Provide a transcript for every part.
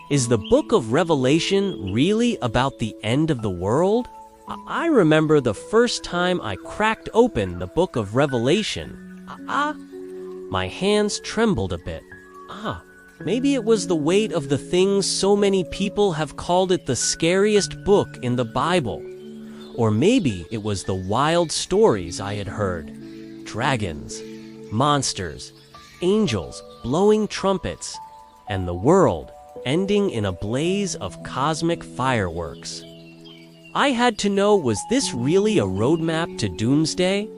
Is the book of Revelation really about the end of the world? I remember the first time I cracked open the book of Revelation. My hands trembled a bit. Maybe it was the weight of the things so many people have called it the scariest book in the Bible. Or maybe it was the wild stories I had heard. Dragons, monsters, angels blowing trumpets, and the world ending in a blaze of cosmic fireworks. I had to know, was this really a roadmap to doomsday?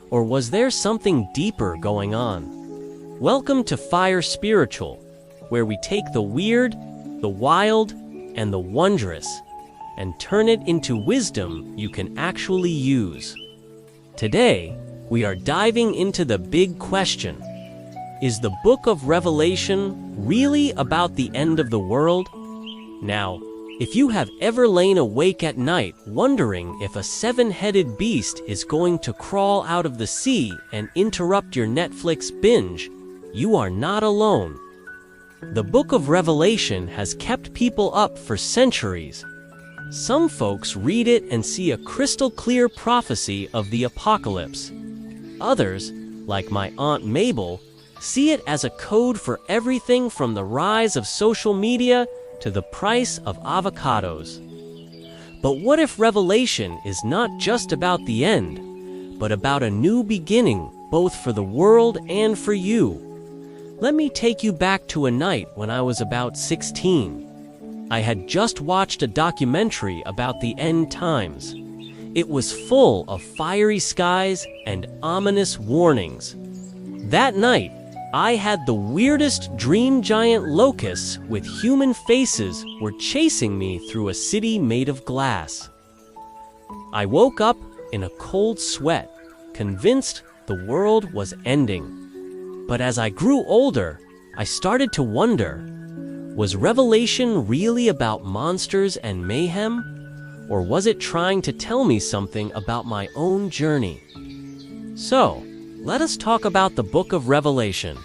Or was there something deeper going on? Welcome to Fire Spiritual, where we take the weird, the wild, and the wondrous, and turn it into wisdom you can actually use. Today, we are diving into the big question. Is the book of Revelation really about the end of the world? Now, if you have ever lain awake at night wondering if a seven-headed beast is going to crawl out of the sea and interrupt your Netflix binge, you are not alone. The book of Revelation has kept people up for centuries. Some folks read it and see a crystal-clear prophecy of the apocalypse. Others, like my Aunt Mabel, see it as a code for everything from the rise of social media to the price of avocados. But what if Revelation is not just about the end, but about a new beginning, both for the world and for you? Let me take you back to a night when I was about 16. I had just watched a documentary about the end times. It was full of fiery skies and ominous warnings. That night, I had the weirdest dream. Giant locusts with human faces were chasing me through a city made of glass. I woke up in a cold sweat, convinced the world was ending. But as I grew older, I started to wonder, was Revelation really about monsters and mayhem? Or was it trying to tell me something about my own journey? So, let us talk about the book of Revelation.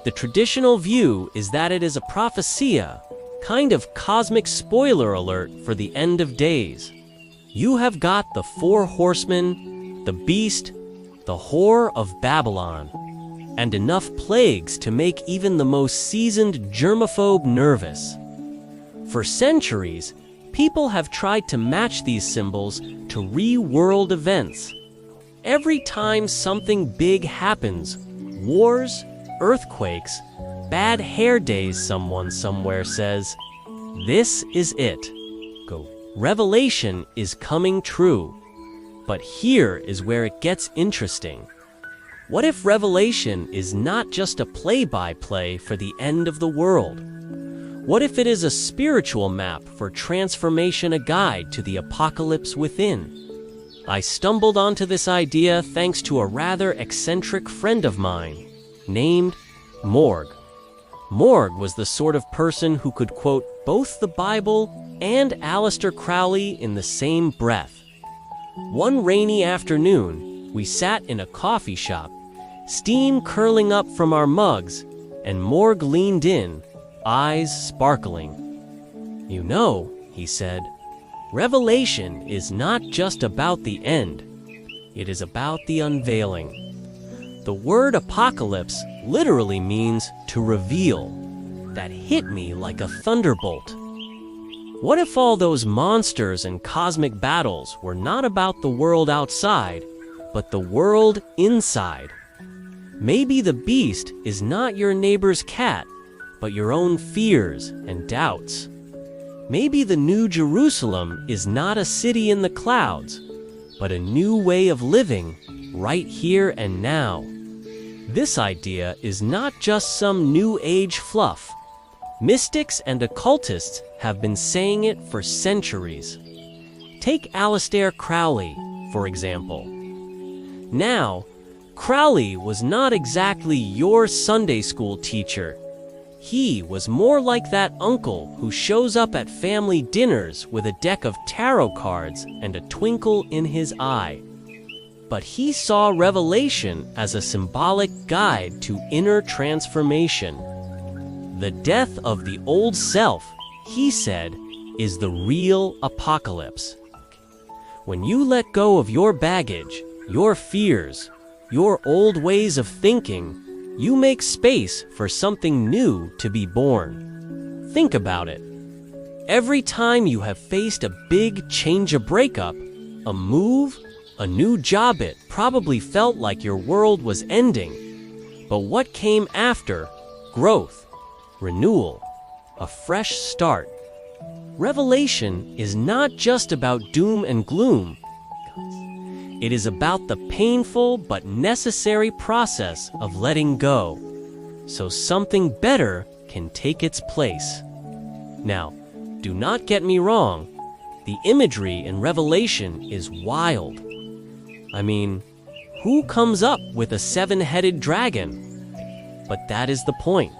The traditional view is that it is a prophecia, kind of cosmic spoiler alert for the end of days. You have got the four horsemen, the beast, the whore of Babylon, and enough plagues to make even the most seasoned germaphobe nervous. For centuries, people have tried to match these symbols to real-world events. Every time something big happens, wars, earthquakes, bad hair days, someone somewhere says, "This is it. Revelation is coming true." But here is where it gets interesting. What if Revelation is not just a play-by-play for the end of the world? What if it is a spiritual map for transformation, a guide to the apocalypse within? I stumbled onto this idea thanks to a rather eccentric friend of mine named Morg. Morg was the sort of person who could quote both the Bible and Alistair Crowley in the same breath. One rainy afternoon, we sat in a coffee shop, steam curling up from our mugs, and Morg leaned in, eyes sparkling. "You know," he said, "Revelation is not just about the end. It is about the unveiling." The word apocalypse literally means to reveal. That hit me like a thunderbolt. What if all those monsters and cosmic battles were not about the world outside, but the world inside? Maybe the beast is not your neighbor's cat, but your own fears and doubts. Maybe the New Jerusalem is not a city in the clouds, but a new way of living right here and now. This idea is not just some new age fluff. Mystics and occultists have been saying it for centuries. Take Alistair Crowley, for example. Now, Crowley was not exactly your Sunday school teacher. He was more like that uncle who shows up at family dinners with a deck of tarot cards and a twinkle in his eye. But he saw Revelation as a symbolic guide to inner transformation. The death of the old self he said, is the real apocalypse. When you let go of your baggage, your fears, your old ways of thinking, you make space for something new to be born. Think about it. Every time you have faced a big change, a breakup, a move, a new job, it probably felt like your world was ending. But what came after? Growth, renewal, a fresh start. Revelation is not just about doom and gloom. It is about the painful but necessary process of letting go, so something better can take its place. Now, do not get me wrong, the imagery in Revelation is wild. I mean, who comes up with a seven-headed dragon? But that is the point.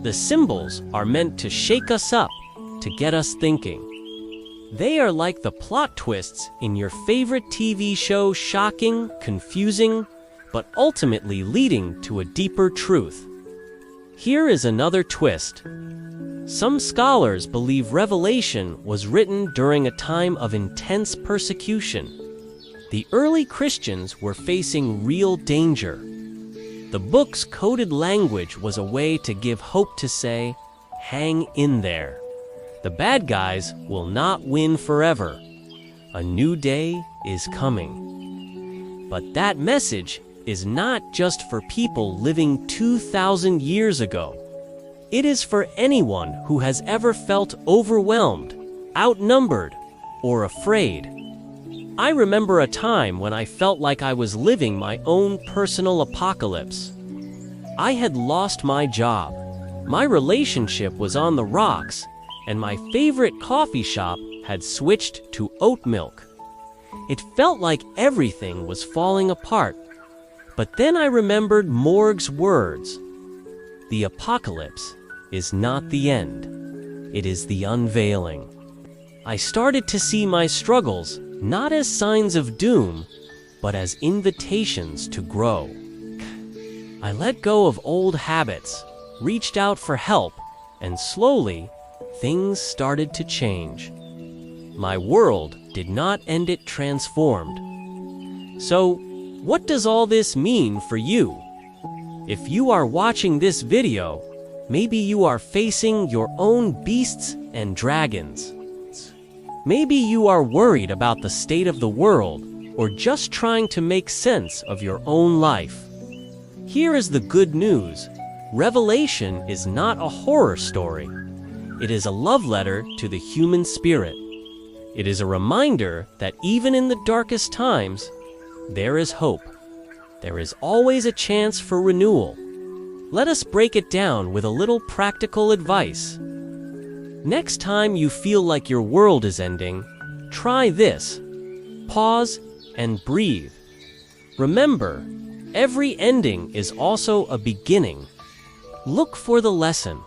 The symbols are meant to shake us up, to get us thinking. They are like the plot twists in your favorite TV show, shocking, confusing, but ultimately leading to a deeper truth. Here is another twist. Some scholars believe Revelation was written during a time of intense persecution. The early Christians were facing real danger. The book's coded language was a way to give hope, to say, hang in there. The bad guys will not win forever. A new day is coming. But that message is not just for people living 2,000 years ago. It is for anyone who has ever felt overwhelmed, outnumbered, or afraid. I remember a time when I felt like I was living my own personal apocalypse. I had lost my job. My relationship was on the rocks, and my favorite coffee shop had switched to oat milk. It felt like everything was falling apart. But then I remembered Morg's words. The apocalypse is not the end. It is the unveiling. I started to see my struggles not as signs of doom, but as invitations to grow. I let go of old habits, reached out for help, and slowly, things started to change. My world did not end, it transformed. So, what does all this mean for you? If you are watching this video, maybe you are facing your own beasts and dragons. Maybe you are worried about the state of the world, or just trying to make sense of your own life. Here is the good news. Revelation is not a horror story. It is a love letter to the human spirit. It is a reminder that even in the darkest times, there is hope. There is always a chance for renewal. Let us break it down with a little practical advice. Next time you feel like your world is ending, try this. Pause and breathe. Remember, every ending is also a beginning. Look for the lesson.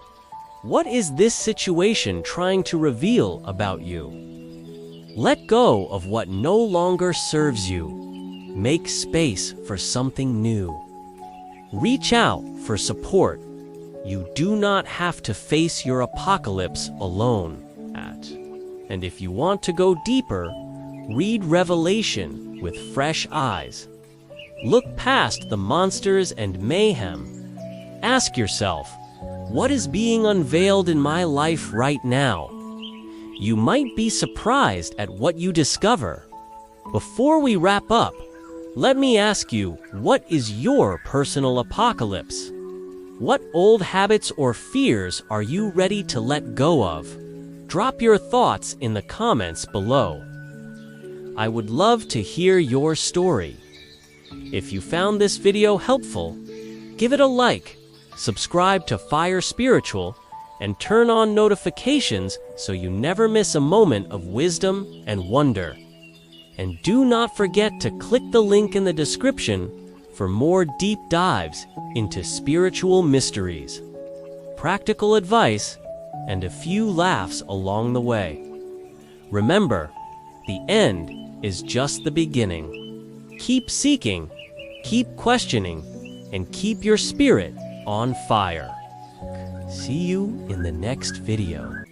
What is this situation trying to reveal about you? Let go of what no longer serves you. Make space for something new. Reach out for support. You do not have to face your apocalypse alone. And if you want to go deeper, read Revelation with fresh eyes. Look past the monsters and mayhem. Ask yourself, what is being unveiled in my life right now? You might be surprised at what you discover. Before we wrap up, let me ask you, what is your personal apocalypse? What old habits or fears are you ready to let go of? Drop your thoughts in the comments below. I would love to hear your story. If you found this video helpful, give it a like, subscribe to Fire Spiritual, and turn on notifications so you never miss a moment of wisdom and wonder. And do not forget to click the link in the description for more deep dives into spiritual mysteries, practical advice, and a few laughs along the way. Remember, the end is just the beginning. Keep seeking, keep questioning, and keep your spirit on fire. See you in the next video.